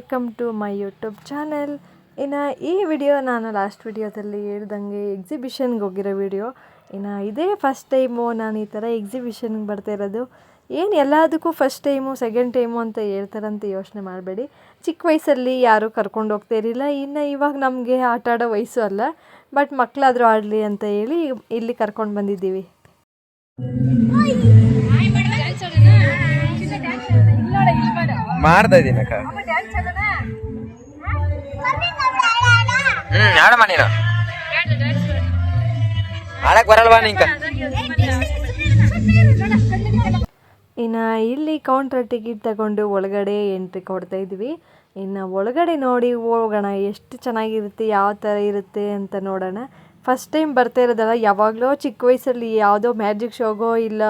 Welcome to my YouTube channel. ಇನ್ನು ಈ video ನಾನು ಲಾಸ್ಟ್ ವಿಡಿಯೋದಲ್ಲಿ ಹೇಳ್ದಂಗೆ ಎಕ್ಸಿಬಿಷನ್ಗೆ ಹೋಗಿರೋ ವಿಡಿಯೋ. ಇನ್ನು ಇದೇ ಫಸ್ಟ್ ಟೈಮು ನಾನು ಈ ಥರ ಎಕ್ಸಿಬಿಷನ್ಗೆ ಬರ್ತಾ ಇರೋದು. ಏನು ಎಲ್ಲದಕ್ಕೂ ಫಸ್ಟ್ ಟೈಮು ಸೆಕೆಂಡ್ ಟೈಮು ಅಂತ ಹೇಳ್ತಾರಂತ ಯೋಚನೆ ಮಾಡಬೇಡಿ. ಚಿಕ್ಕ ವಯಸ್ಸಲ್ಲಿ ಯಾರೂ ಕರ್ಕೊಂಡು ಹೋಗ್ತಾ ಇರಲಿಲ್ಲ. ಇನ್ನು ಇವಾಗ ನಮಗೆ ಆಟ ಆಡೋ ವಯಸ್ಸು ಅಲ್ಲ, ಬಟ್ ಮಕ್ಕಳಾದರೂ ಆಡಲಿ ಅಂತ ಹೇಳಿ ಇಲ್ಲಿ ಕರ್ಕೊಂಡು ಬಂದಿದ್ದೀವಿ. ಮಾಡ್ತಾ ಇದ್ದೀನಿ ಅಕ್ಕ. ಆಡಮ್ಮ ನೀನು, ಆಡಕ್ ಬರಲ್ವಾ ನಿಂಕ? ಇನ್ನು ಇಲ್ಲಿ ಕೌಂಟರ್ ಟಿಕೆಟ್ ತಗೊಂಡು ಒಳಗಡೆ ಎಂಟ್ರಿ ಕೊಡ್ತಾ ಇದ್ವಿ. ಇನ್ನು ಒಳಗಡೆ ನೋಡಿ ಹೋಗೋಣ, ಎಷ್ಟು ಚೆನ್ನಾಗಿರುತ್ತೆ, ಯಾವ ಥರ ಇರುತ್ತೆ ಅಂತ ನೋಡೋಣ. ಫಸ್ಟ್ ಟೈಮ್ ಬರ್ತಾ ಇರೋದಲ್ಲ, ಯಾವಾಗಲೂ ಚಿಕ್ಕ ವಯಸ್ಸಲ್ಲಿ ಯಾವುದೋ ಮ್ಯಾಜಿಕ್ ಶೋಗೋ ಇಲ್ಲ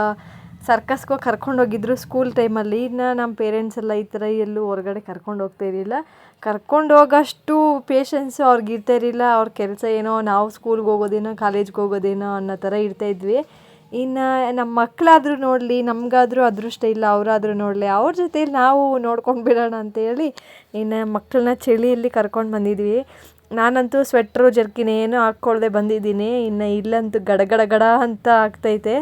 ಸರ್ಕಸ್ಗೋ ಕರ್ಕೊಂಡೋಗಿದ್ರು ಸ್ಕೂಲ್ ಟೈಮಲ್ಲಿ. ಇನ್ನು ನಮ್ಮ ಪೇರೆಂಟ್ಸ್ ಎಲ್ಲ ಈ ಥರ ಎಲ್ಲೂ ಹೊರಗಡೆ ಕರ್ಕೊಂಡು ಹೋಗ್ತಾ ಇರಲಿಲ್ಲ. ಕರ್ಕೊಂಡು ಹೋಗೋಷ್ಟು ಪೇಷನ್ಸು ಅವ್ರಿಗೆ ಇರ್ತಾ ಇರಲಿಲ್ಲ. ಅವ್ರ ಕೆಲಸ ಏನೋ, ನಾವು ಸ್ಕೂಲ್ಗೆ ಹೋಗೋದೇನೋ ಕಾಲೇಜ್ಗೆ ಹೋಗೋದೇನೋ ಅನ್ನೋ ಥರ ಇರ್ತಾಯಿದ್ವಿ. ಇನ್ನು ನಮ್ಮ ಮಕ್ಕಳಾದರೂ ನೋಡಲಿ, ನಮಗಾದರೂ ಅದೃಷ್ಟ ಇಲ್ಲ, ಅವರಾದರೂ ನೋಡಲಿ, ಅವ್ರ ಜೊತೆಲಿ ನಾವು ನೋಡ್ಕೊಂಡು ಬಿಡೋಣ ಅಂತೇಳಿ ಇನ್ನು ಮಕ್ಕಳನ್ನ ಚಳಿಯಲ್ಲಿ ಕರ್ಕೊಂಡು ಬಂದಿದ್ವಿ. ನಾನಂತೂ ಸ್ವೆಟ್ರು ಜರ್ಕಿನ್ ಏನೂ ಹಾಕ್ಕೊಳ್ದೆ ಬಂದಿದ್ದೀನಿ. ಇನ್ನು ಇಲ್ಲಂತೂ ಗಡ ಅಂತ ಆಗ್ತೈತೆ.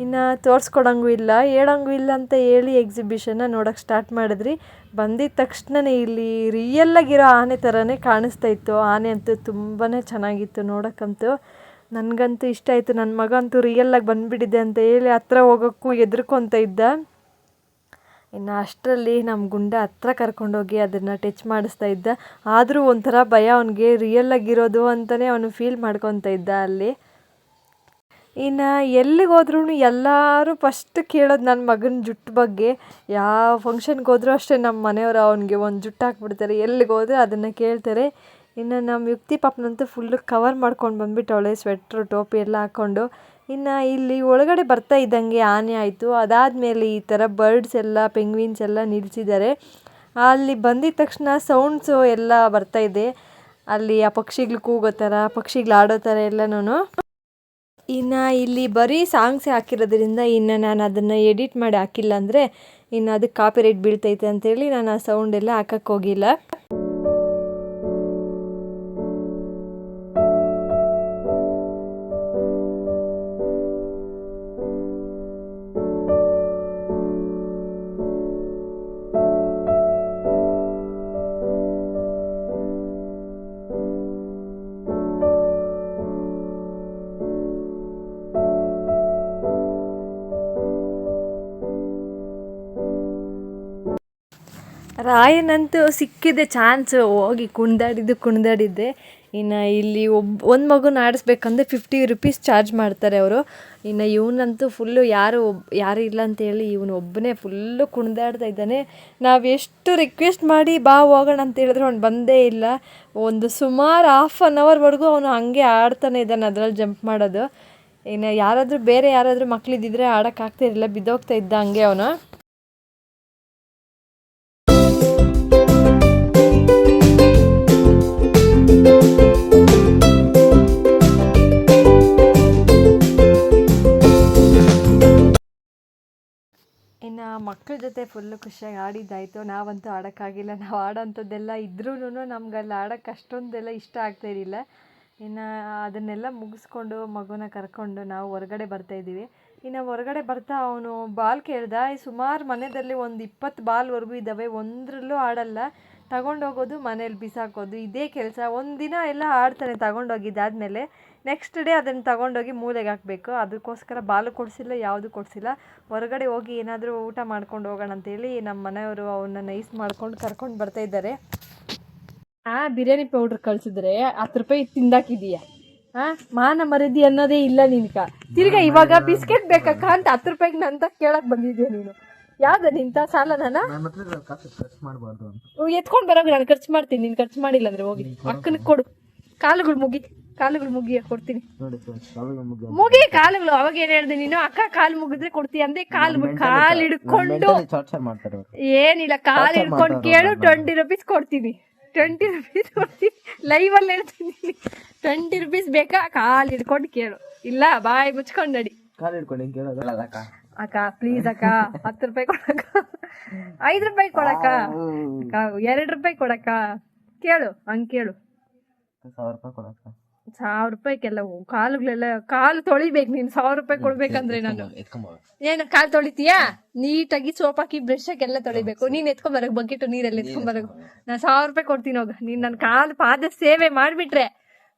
ಇನ್ನು ತೋರಿಸ್ಕೊಡಂಗೂ ಇಲ್ಲ, ಹೇಳೋಂಗೂ ಇಲ್ಲ ಅಂತ ಹೇಳಿ ಎಕ್ಸಿಬಿಷನ್ನ ನೋಡೋಕ್ಕೆ ಸ್ಟಾರ್ಟ್ ಮಾಡಿದ್ರಿ. ಬಂದಿದ್ದ ತಕ್ಷಣವೇ ಇಲ್ಲಿ ರಿಯಲ್ಲಾಗಿರೋ ಆನೆ ಥರನೇ ಕಾಣಿಸ್ತಾ ಇತ್ತು. ಆನೆ ಅಂತೂ ತುಂಬಾ ಚೆನ್ನಾಗಿತ್ತು ನೋಡೋಕ್ಕಂತೂ. ನನಗಂತೂ ಇಷ್ಟ ಆಯಿತು. ನನ್ನ ಮಗ ಅಂತೂ ರಿಯಲ್ಲಾಗಿ ಬಂದುಬಿಟ್ಟಿದೆ ಅಂತ ಹೇಳಿ ಹತ್ರ ಹೋಗೋಕ್ಕೂ ಹೆದರ್ಕೊತ ಇದ್ದ. ಇನ್ನು ಅಷ್ಟರಲ್ಲಿ ನಮ್ಮ ಗುಂಡ ಹತ್ರ ಕರ್ಕೊಂಡೋಗಿ ಅದನ್ನು ಟಚ್ ಮಾಡಿಸ್ತಾ ಇದ್ದ. ಆದರೂ ಒಂಥರ ಭಯ ಅವನಿಗೆ, ರಿಯಲ್ಲಾಗಿರೋದು ಅಂತಲೇ ಅವನು ಫೀಲ್ ಮಾಡ್ಕೊತ ಇದ್ದ ಅಲ್ಲಿ. ಇನ್ನು ಎಲ್ಲಿಗೆ ಹೋದ್ರೂ ಎಲ್ಲರೂ ಫಸ್ಟ್ ಕೇಳೋದು ನನ್ನ ಮಗನ ಜುಟ್ಟು ಬಗ್ಗೆ. ಯಾವ ಫಂಕ್ಷನ್ಗೆ ಹೋದ್ರೂ ಅಷ್ಟೇ ನಮ್ಮ ಮನೆಯವರು ಅವನಿಗೆ ಒಂದು ಜುಟ್ಟು ಹಾಕ್ಬಿಡ್ತಾರೆ. ಎಲ್ಲಿಗೆ ಹೋದ್ರೆ ಅದನ್ನು ಕೇಳ್ತಾರೆ. ಇನ್ನು ನಮ್ಮ ಯುಕ್ತಿ ಪಾಪನಂತೂ ಫುಲ್ಲು ಕವರ್ ಮಾಡ್ಕೊಂಡು ಬಂದುಬಿಟ್ಟವಳೆ, ಸ್ವೆಟ್ರು ಟೋಪಿ ಎಲ್ಲ ಹಾಕ್ಕೊಂಡು. ಇನ್ನು ಇಲ್ಲಿ ಒಳಗಡೆ ಬರ್ತಾ ಇದ್ದಂಗೆ ಆನೆ ಆಯಿತು. ಅದಾದಮೇಲೆ ಈ ಥರ ಬರ್ಡ್ಸ್ ಎಲ್ಲ, ಪೆಂಗ್ವಿನ್ಸ್ ಎಲ್ಲ ನಿಲ್ಲಿಸಿದ್ದಾರೆ. ಅಲ್ಲಿ ಬಂದಿದ್ದ ತಕ್ಷಣ ಸೌಂಡ್ಸು ಎಲ್ಲ ಬರ್ತಾಯಿದೆ. ಅಲ್ಲಿ ಆ ಪಕ್ಷಿಗಳು ಕೂಗೋ ಥರ, ಪಕ್ಷಿಗಳು ಆಡೋ ಥರ ಎಲ್ಲನೂ. ಇನ್ನು ಇಲ್ಲಿ ಬರೀ ಸಾಂಗ್ಸೇ ಹಾಕಿರೋದ್ರಿಂದ ಇನ್ನು ನಾನು ಅದನ್ನು ಎಡಿಟ್ ಮಾಡಿ ಹಾಕಿಲ್ಲ ಅಂದರೆ ಇನ್ನು ಅದಕ್ಕೆ ಕಾಪಿರೈಟ್ ಬೀಳ್ತೈತೆ ಅಂತೇಳಿ ನಾನು ಆ ಸೌಂಡೆಲ್ಲ ಹಾಕಕ್ಕೆ ಹೋಗಿಲ್ಲ. ರಾಯನಂತೂ ಸಿಕ್ಕಿದೆ ಚಾನ್ಸು, ಹೋಗಿ ಕುಣಿದಾಡಿದ್ದೆ. ಇನ್ನು ಇಲ್ಲಿ ಒಂದು ಮಗುನ ಆಡಿಸ್ಬೇಕಂದ್ರೆ 50 ರೂಪೀಸ್ ಚಾರ್ಜ್ ಮಾಡ್ತಾರೆ ಅವರು. ಇನ್ನು ಇವನಂತೂ ಫುಲ್ಲು ಯಾರು ಇಲ್ಲ ಅಂತೇಳಿ ಇವನು ಒಬ್ಬನೇ ಫುಲ್ಲು ಕುಣಿದಾಡ್ತಾ ಇದ್ದಾನೆ. ನಾವು ಎಷ್ಟು ರಿಕ್ವೆಸ್ಟ್ ಮಾಡಿ ಬಾ ಹೋಗೋಣ ಅಂತ ಹೇಳಿದ್ರೆ ಅವ್ನು ಬಂದೇ ಇಲ್ಲ. ಒಂದು ಸುಮಾರು ½ ಅವರ್ವರೆಗೂ ಅವನು ಹಾಗೆ ಆಡ್ತಾನೆ ಇದ್ದಾನೆ, ಅದರಲ್ಲಿ ಜಂಪ್ ಮಾಡೋದು. ಇನ್ನು ಬೇರೆ ಯಾರಾದರೂ ಮಕ್ಕಳಿದ್ದಿದ್ರೆ ಆಡೋಕ್ಕಾಗ್ತಿರಲಿಲ್ಲ, ಬಿದ್ದೋಗ್ತಾ ಇದ್ದ ಹಂಗೆ ಅವನು. ಇನ್ನು ಮಕ್ಕಳ ಜೊತೆ ಫುಲ್ಲು ಖುಷಿಯಾಗಿ ಆಡಿದ್ದಾಯಿತು. ನಾವಂತೂ ಆಡೋಕ್ಕಾಗಿಲ್ಲ. ನಾವು ಆಡೋಂಥದ್ದೆಲ್ಲ ಇದ್ರೂ ನಮ್ಗಲ್ಲಿ ಆಡೋಕ್ಕೆ ಅಷ್ಟೊಂದೆಲ್ಲ ಇಷ್ಟ ಆಗ್ತಾಯಿರಲಿಲ್ಲ. ಇನ್ನು ಅದನ್ನೆಲ್ಲ ಮುಗಿಸ್ಕೊಂಡು ಮಗುನ ಕರ್ಕೊಂಡು ನಾವು ಹೊರಗಡೆ ಬರ್ತಾಯಿದ್ದೀವಿ. ಇನ್ನು ಹೊರಗಡೆ ಬರ್ತಾ ಅವನು ಬಾಲ್ ಕೇಳ್ದ. ಸುಮಾರು ಮನೆಯಲ್ಲಿ ಒಂದು 20 ಬಾಲ್ವರೆಗೂ ಇದ್ದಾವೆ, ಒಂದರಲ್ಲೂ ಆಡಲ್ಲ. ತಗೊಂಡೋಗೋದು ಮನೇಲಿ ಬಿಸಾಕೋದು, ಇದೇ ಕೆಲಸ. ಒಂದಿನ ಎಲ್ಲ ಆಡ್ತಾನೆ ತಗೊಂಡೋಗಿದ್ದಾದಮೇಲೆ. ನೆಕ್ಸ್ಟ್ ಡೇ ಅದನ್ನು ತಗೊಂಡೋಗಿ ಮೂಲೆಗೆ ಹಾಕಬೇಕು. ಅದಕ್ಕೋಸ್ಕರ ಬಾಲು ಕೊಡಿಸಿಲ್ಲ, ಯಾವುದು ಕೊಡಿಸಿಲ್ಲ. ಹೊರಗಡೆ ಹೋಗಿ ಏನಾದರೂ ಊಟ ಮಾಡ್ಕೊಂಡು ಹೋಗೋಣ ಅಂತೇಳಿ ನಮ್ಮ ಮನೆಯವರು ಅವನ್ನ ನೈಸ್ ಮಾಡ್ಕೊಂಡು ಕರ್ಕೊಂಡು ಬರ್ತಾಯಿದ್ದಾರೆ. ಬಿರಿಯಾನಿ ಪೌಡ್ರ್ ಕಳಿಸಿದ್ರೆ 10 ರೂಪಾಯಿ ತಿಂದಾಕಿದೀಯ. ಮಾನ ಮರ್ಯಾದೆ ಅನ್ನೋದೇ ಇಲ್ಲ ನಿನ್ಕ. ತಿರ್ಗಾ ಇವಾಗ ಬಿಸ್ಕೆಟ್ ಬೇಕಕ್ಕ ಅಂತ 10 ರೂಪಾಯಿಗೆ ನಂತ ಕೇಳಕ್ಕೆ ಬಂದಿದ್ದೆ ನೀನು. ಯಾವ್ದು ನಿಂತ ಸಾಲ? ಎತ್ಕೊಂಡು ಬರೋಗ ನಾನು ಖರ್ಚು ಮಾಡ್ತೀನಿ, ನೀನು ಖರ್ಚು ಮಾಡಿಲ್ಲ ಅಂದ್ರೆ ಹೋಗಿ ಅಕ್ಕನಿಗೆ ಕೊಡು. ಕಾಲುಗಳು ಮುಗಿ ಕೊಡ್ತೀನಿ. ಮುಗಿ ಕಾಲುಗಳು. ಅವಾಗ ಏನ್ ಹೇಳ್ದೆ ನೀನು? ಅಕ್ಕ ಕಾಲು ಮುಗಿದ್ರೆ ಕೊಡ್ತೀಯ ಅಂದೆ. ಕಾಲು ಹಿಡ್ಕೊಂಡು ಏನಿಲ್ಲ, ಕಾಲು ಹಿಡ್ಕೊಂಡು ಕೇಳು, 20 ರೂಪೀಸ್ ಕೊಡ್ತೀನಿ. 20 ರೂಪೀಸ್ ಕೊಡ್ತೀನಿ, ಲೈವಲ್ಲಿ ಹೇಳ್ತೀನಿ. 20 ರೂಪೀಸ್ ಬೇಕಾ? ಕಾಲು ಹಿಡ್ಕೊಂಡು ಕೇಳು, ಇಲ್ಲ ಬಾಯ್ ಮುಚ್ಕೊಂಡು ನಡಿ. ಅಕ್ಕ ಪ್ಲೀಸ್ ಅಕ್ಕ 10 ರೂಪಾಯಿ ಕೊಡಕ್ಕ, 5 ರೂಪಾಯಿ ಕೊಡಕ್ಕ, ಅಕ್ಕ 2 ರೂಪಾಯಿ ಕೊಡಕ್ಕ, ಕೇಳು ಹಂಗೆ ಕೇಳು. 1000 ರೂಪಾಯಿ ಕೊಡಕ್ಕ. 1000 ರೂಪಾಯಿಗೆಲ್ಲ ಕಾಲು ತೊಳಿಬೇಕು ನೀನು. 1000 ರೂಪಾಯಿ ಕೊಡ್ಬೇಕಂದ್ರೆ ನಾನು ಏನು ಕಾಲು ತೊಳಿತೀಯಾ? ನೀಟಾಗಿ ಸೋಪ್ ಹಾಕಿ ಬ್ರಷ್ ಹಾಕಿ ತೊಳಿಬೇಕು. ನೀನ್ ಎತ್ಕೊಂಬರಕ್ ಬಕೆಟ್ ನೀರಲ್ಲಿ ಎತ್ಕೊಂಬರಕ್ ನಾನು 1000 ರೂಪಾಯಿ ಕೊಡ್ತೀನಿ ಹೋಗ. ನೀನ್ ನನ್ನ ಕಾಲು ಪಾದ ಸೇವೆ ಮಾಡ್ಬಿಟ್ರೆ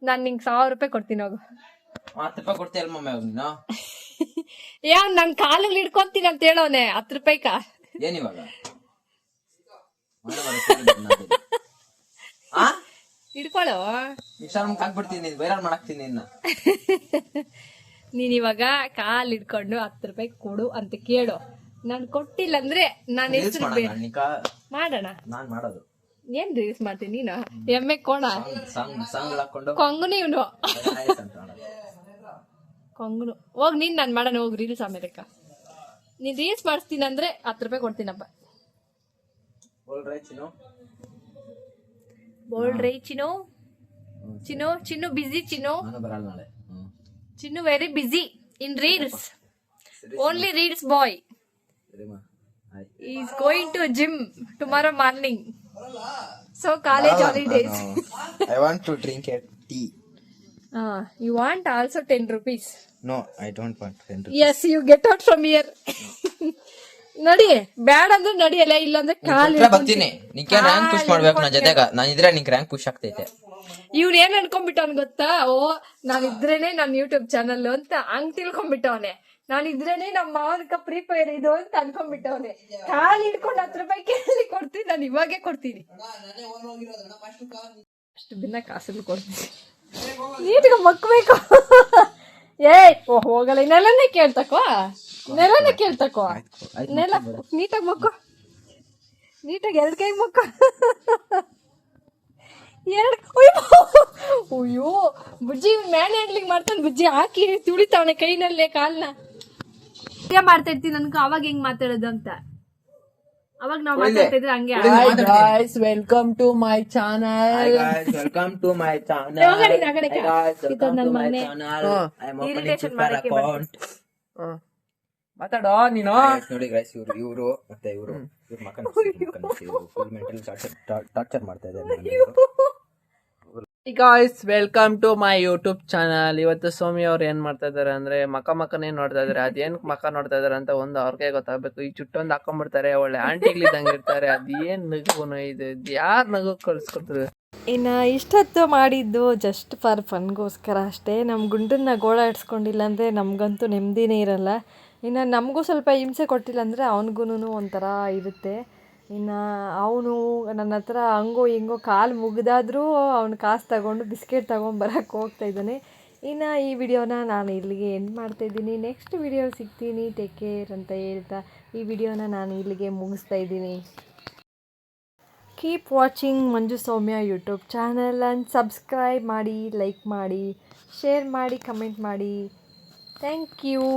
ನಾನು ನಿಂಗೆ 1000 ರೂಪಾಯಿ ಕೊಡ್ತೀನಿ ಹೋಗು. 10 ರೂಪಾಯಿ ಕೊಡ್ತೀಯಲ್ಲ ಮಮ್ಮಿ ಅವ್ನ? ಯಾವ ನನ್ ಕಾಲಲ್ಲಿ ಹಿಡ್ಕೊಂತೀನಿ ಅಂತ ಹೇಳೋನೆ 10 ರೂಪಾಯಿಕ ಏನಿವಾಗ ಹಿಡ್ಕೊಳ್ಳೋ. ಹಾಕ್ಬಿಡ್ತೀನಿ, ವೈರಲ್ ಮಾಡಾಕ್ತೀನಿ ಇನ್ನ. ನೀನ್ ಇವಾಗ ಕಾಲ್ ಹಿಡ್ಕೊಂಡು 10 ರೂಪಾಯಿ ಕೊಡು ಅಂತ ಕೇಳು. ನಾನ್ ಕೊಟ್ಟಿಲ್ಲ ಅಂದ್ರೆ ನಾನು ಎಷ್ಟು ಮಾಡೋಣ. ನಾನ್ ಮಾಡೋದು ಏನ್ ರೀಲ್ಸ್ ಮಾಡ್ತೀನಿ ನೀನು? ಎಮ್ಮೆ ಕೋಣ ಹಾಕೊಂಡು ಕೊಂಗುನು ಇವನು ಕೊಂಗುನು. ಹೋಗ್ ನೀನ್ ನಾನ್ ಮಾಡೋಣ ಹೋಗ್ ರೀಲ್ಸ್. ಆಮೇಲೆ ನೀನ್ ರೀಲ್ಸ್ ಮಾಡಿಸ್ತೀನಿ ಅಂದ್ರೆ 10 ರೂಪಾಯಿ ಕೊಡ್ತೀನಪ್ಪ. ಬೋಲ್ಡ್ರೈ Chinnu. Chinnu busy Chinnu. Chinnu very busy in reels. Only reels boy. Is going to gym tomorrow morning. So college holidays. I want to drink a tea. You want also 10 rupees? No, I don't want 10 rupees. Yes, you get out from here. ನಡಿ, ಬ್ಯಾಡ ಅಂದ್ರೆ ನಡಿಯಲ್ಲ, ಇಲ್ಲಾಂದ್ರೆ ಬರ್ತೀನಿ. ನಿಂಗೆ rank push ಮಾಡ್ಬೇಕು ನನ್ನ ಜೊತೆಗ. ನಾನು ಇದ್ರೆ ನಿಂಗೆ ರ್ಯಾಂಕ್ ಪುಷ್ ಆಗ್ತೈತೆ. ಇವ್ನ ಏನ್ ಅನ್ಕೊಂಡ್ಬಿಟ್ಟವನ್ ಗೊತ್ತಾ? ಓ ನಾನಿದ್ರೇನೆ ನನ್ನ ಯೂಟ್ಯೂಬ್ ಚಾನಲ್ ಅಂತ ಹಂಗ್ ತಿಳ್ಕೊಂಡ್ಬಿಟ್ಟವನೆ. ನಾನಿದ್ರೇನೆ ನಮ್ಮ ಮಾವನ ಫ್ರೀ ಫೈರ್ ಇದು ಅಂತ ಅನ್ಕೊಂಡ್ಬಿಟ್ಟವನೆ. ಕಾಲ್ ಹಿಡ್ಕೊಂಡು 10 ರೂಪಾಯಿ ಕೇಳಿ ಕೊಡ್ತೀನಿ. ನಾನು ಇವಾಗೆ ಕೊಡ್ತೀನಿ. ಅಷ್ಟು ಬಿನ್ನ ಕಾಸಲ್ಲಿ ಕೊಡ್ತೀನಿ. ನೀಟ್ಗ ಮಕ್ಬೇಕು. ಹೋಗಲ್ಲ, ನೆಲನೇ ಕೇಳ್ತಕೋ, ನೆಲನೇ ಕೇಳ್ತಕೋ. ನೆಲ ನೀಟಾಗಿ ಮಕ್ಕೋ, ನೀಟಾಗಿ 2 ಕೈ ಮಕ್ಕೋ. ಅಯ್ಯೋ ಬುಜ್ಜಿ ಮ್ಯಾನ್ ಹ್ಯಾಂಡ್ಲಿಂಗ್ ಮಾಡ್ತಾನೆ. ಬುಜ್ಜಿ ಹಾಕಿ ತುಳಿತಾವನೆ ಕೈನಲ್ಲೇ ಕಾಲ್ನ. ಮಾಡ್ತಾ ಇರ್ತೀನಿ ನನ್ಗ ಅವಾಗ ಹೆಂಗ್ ಮಾತಾಡೋದು ಅಂತ. ಅವಾಗ ನಾವ್ ಮಾತಾಡ್ತಾ ಇದ್ರೆ ಹಂಗೆ. guys, welcome to my channel. Hi guys, welcome to my channel. Hi guys, welcome to my channel. I am opening Twitter account. ಮಾತಾಡೋ ನೀನು. ನೋಡಿ ಗೈಸ್, ಇವರು ಮತ್ತೆ ಇವ್ರ ಮಕ್ಕಳ ಫುಲ್ ಮೆಂಟಲ್ ಟಾರ್ಚರ್ ಮಾಡ್ತಾ ಇದ್ದಾರೆ. guys, welcome to my YouTube channel. ಇವತ್ತು ಸೋಮಿ ಅವ್ರು ಏನ್ ಮಾಡ್ತಾ ಇದಾರೆ ಅಂದ್ರೆ ಮಕ್ಕನೇ ನೋಡ್ತಾ ಇದಾರೆ. ಅದೇನ್ ಮಕ್ಕ ನೋಡ್ತಾ ಇದಾರೆ ಅಂತ ಒಂದು ಅವ್ರಿಗೆ ಗೊತ್ತಾಗ್ಬೇಕು. ಈ ಚುಟ್ಟೊಂದು ಹಾಕೊಂಡ್ಬಿಡ್ತಾರೆ, ಒಳ್ಳೆ ಆಂಟಿಗಳಿದ್ದಂಗೆ ಇರ್ತಾರೆ. ಅದೇನ್ ನಗುನು ಇದು ಯಾರ್ ನಗು ಕಳ್ಸ್ಕೊಡ್ತಾರೆ. ಇನ್ನು ಇಷ್ಟೊತ್ತು ಮಾಡಿದ್ದು ಜಸ್ಟ್ ಫಾರ್ ಫನ್ಗೋಸ್ಕರ ಅಷ್ಟೇ. ನಮ್ಮ ಗುಂಡನ್ನ ಗೋಳಾಡಿಸ್ಕೊಂಡಿಲ್ಲ ಅಂದರೆ ನಮಗಂತೂ ನೆಮ್ಮದಿನೇ ಇರಲ್ಲ. ಇನ್ನು ನಮಗೂ ಸ್ವಲ್ಪ ಹಿಂಸೆ ಕೊಟ್ಟಿಲ್ಲ ಅಂದರೆ ಅವನಿಗೂ ಒಂಥರ ಇರುತ್ತೆ. ಇನ್ನು ಅವನು ನನ್ನ ಹತ್ರ ಹಂಗೋ ಹಿಂಗೋ ಕಾಲು ಮುಗಿದಾದರೂ ಅವ್ನು ಕಾಸು ತಗೊಂಡು ಬಿಸ್ಕೆಟ್ ತೊಗೊಂಬರಕ್ಕೆ ಹೋಗ್ತಾಯಿದ್ದಾನೆ. ಇನ್ನು ಈ ವಿಡಿಯೋನ ನಾನು ಇಲ್ಲಿಗೆ ಎಂಡ್ ಮಾಡ್ತಾಯಿದ್ದೀನಿ. ನೆಕ್ಸ್ಟ್ ವಿಡಿಯೋ ಸಿಗ್ತೀನಿ. ಟೇಕ್ ಕೇರ್ ಅಂತ ಹೇಳ್ತಾ ಈ ವಿಡಿಯೋನ ನಾನು ಇಲ್ಲಿಗೆ ಮುಗಿಸ್ತಾ ಇದ್ದೀನಿ. Keep watching Manju Soumya YouTube channel and subscribe ಮಾಡಿ, ಲೈಕ್ ಮಾಡಿ, ಶೇರ್ ಮಾಡಿ, ಕಮೆಂಟ್ ಮಾಡಿ. Thank you.